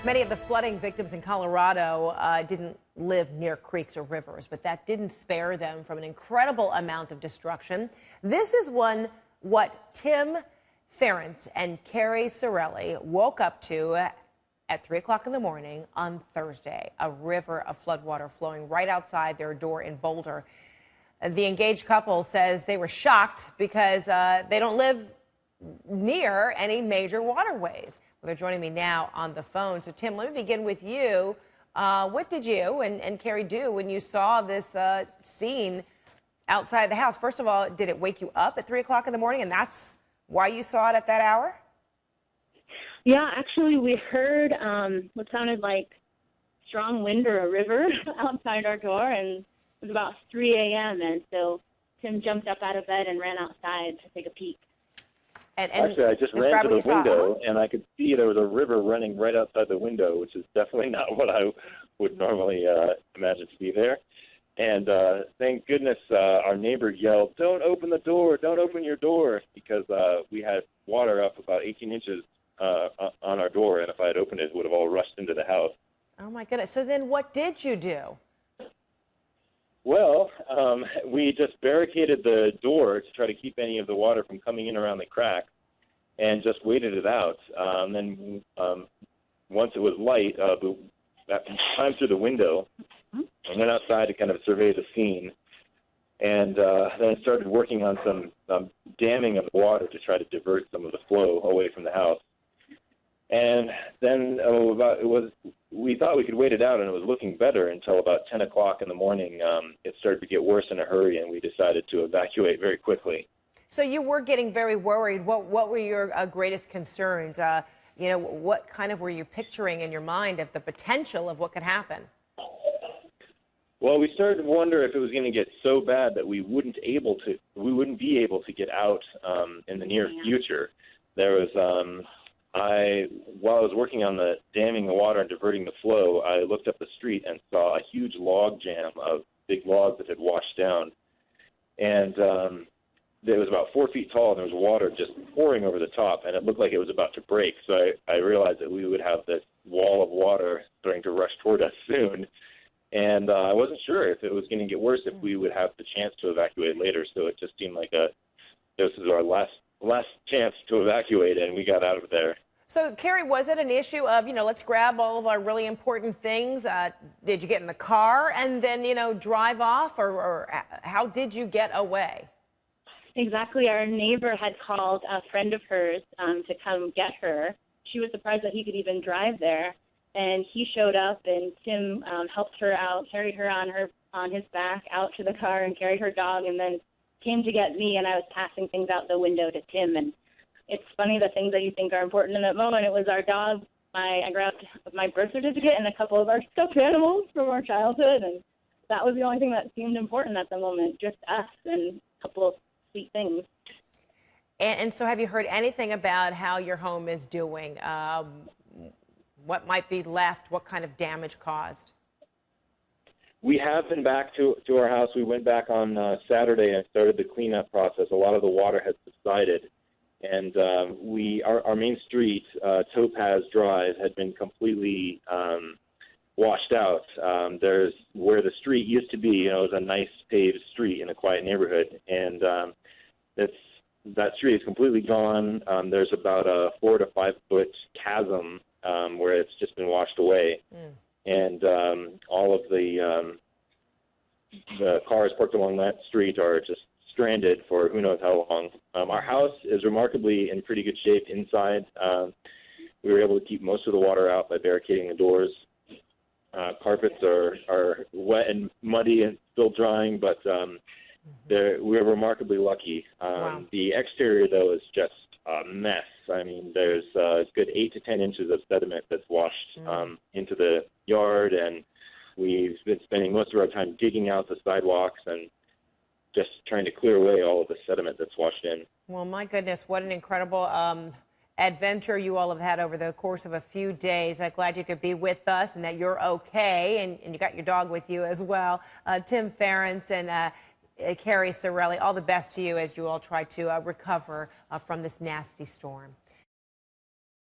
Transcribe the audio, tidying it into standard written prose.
Many of the flooding victims in Colorado didn't live near creeks or rivers, but that didn't spare them from an incredible amount of destruction. This is what Tim Ferentz and Kerry CNN woke up to at 3 o'clock in the morning on Thursday. A river of floodwater flowing right outside their door in Boulder. The engaged couple says they were shocked because they don't live near any major waterways. Well, they're joining me now on the phone. So, Tim, let me begin with you. What did you and Kerry do when you saw this scene outside the house? First of all, did it wake you up at 3 o'clock in the morning, and that's why you saw it at that hour? Yeah, actually, we heard what sounded like strong wind or a river outside our door, and it was about 3 a.m., and so Tim jumped up out of bed and ran outside to take a peek. Actually, I just ran to the window, and I could see there was a river running right outside the window, which is definitely not what I would normally imagine to be there. And thank goodness our neighbor yelled, "Don't open the door, don't open your door," because we had water up about 18 inches on our door, and if I had opened it, it would have all rushed into the house. Oh, my goodness. So then what did you do? Well, we just barricaded the door to try to keep any of the water from coming in around the cracks and just waited it out. Then once it was light, we climbed through the window and went outside to kind of survey the scene, and then started working on some damming of the water to try to divert some of the flow away from the house. And then we thought we could wait it out, and it was looking better until about 10 o'clock in the morning. It started to get worse in a hurry, and we decided to evacuate very quickly. So you were getting very worried. What were your greatest concerns? What kind of were you picturing in your mind of the potential of what could happen? Well, we started to wonder if it was going to get so bad that we wouldn't be able to get out in the near future. There was while I was working on the damming the water and diverting the flow, I looked up the street and saw a huge log jam of big logs that had washed down. And it was about 4 feet tall, and there was water just pouring over the top, and it looked like it was about to break. So I realized that we would have this wall of water starting to rush toward us soon. And I wasn't sure if it was going to get worse, if we would have the chance to evacuate later. So it just seemed like this is our last chance to evacuate, and we got out of there. So, Kerry, was it an issue of, let's grab all of our really important things? Did you get in the car and then, drive off, or how did you get away? Exactly. Our neighbor had called a friend of hers to come get her. She was surprised that he could even drive there, and he showed up, and Tim helped her out, carried her on his back out to the car, and carried her dog, and then came to get me, and I was passing things out the window to Tim. And it's funny, the things that you think are important in that moment. It was our dog. I grabbed my birth certificate and a couple of our stuffed animals from our childhood, and that was the only thing that seemed important at the moment, just us and a couple of sweet things. And so have you heard anything about how your home is doing? What might be left? What kind of damage caused? We have been back to our house. We went back on Saturday and started the cleanup process. A lot of the water has subsided, and our main street, Topaz Drive, had been completely washed out. There's where the street used to be. It was a nice paved street in a quiet neighborhood, and that street is completely gone. There's about a 4 to 5 foot chasm where it's just been washed away. And all of the cars parked along that street are just stranded for who knows how long. Our house is remarkably in pretty good shape inside. We were able to keep most of the water out by barricading the doors. Carpets are wet and muddy and still drying, but we're remarkably lucky. Wow. The exterior, though, is just a mess. I mean, there's a good 8 to 10 inches of sediment that's washed into the yard, and we've been spending most of our time digging out the sidewalks and just trying to clear away all of the sediment that's washed in. Well, my goodness, what an incredible adventure you all have had over the course of a few days. I'm glad you could be with us and that you're okay, and you got your dog with you as well. Tim Ferentz and Kerry CNN, all the best to you as you all try to recover from this nasty storm.